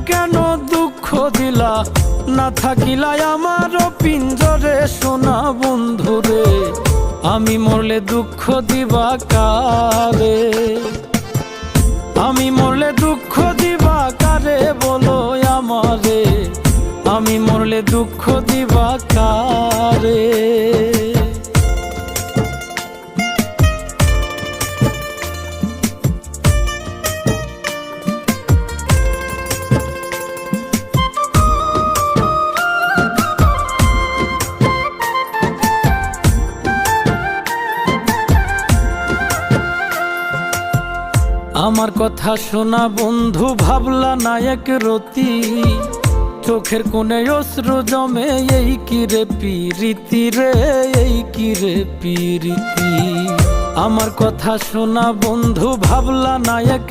কেন দুঃখ দিলা, না থাকিলা আমার পিঞ্জরে সোনা বন্ধুরে। আমি মরলে দুঃখ দিবা কারে, আমি মরলে দুঃখ দিবা কারে বলো আমারে, আমি মরলে দুঃখ দিবা কারে। আমার কথা শোনা বন্ধু, ভাবলা না এক রতি, চোখের কোণে অশ্রু জমে, এই কি রে পিরিতি রে, এই কি রে পিরিতি। আমার কথা শোনা বন্ধু, ভাবলা না এক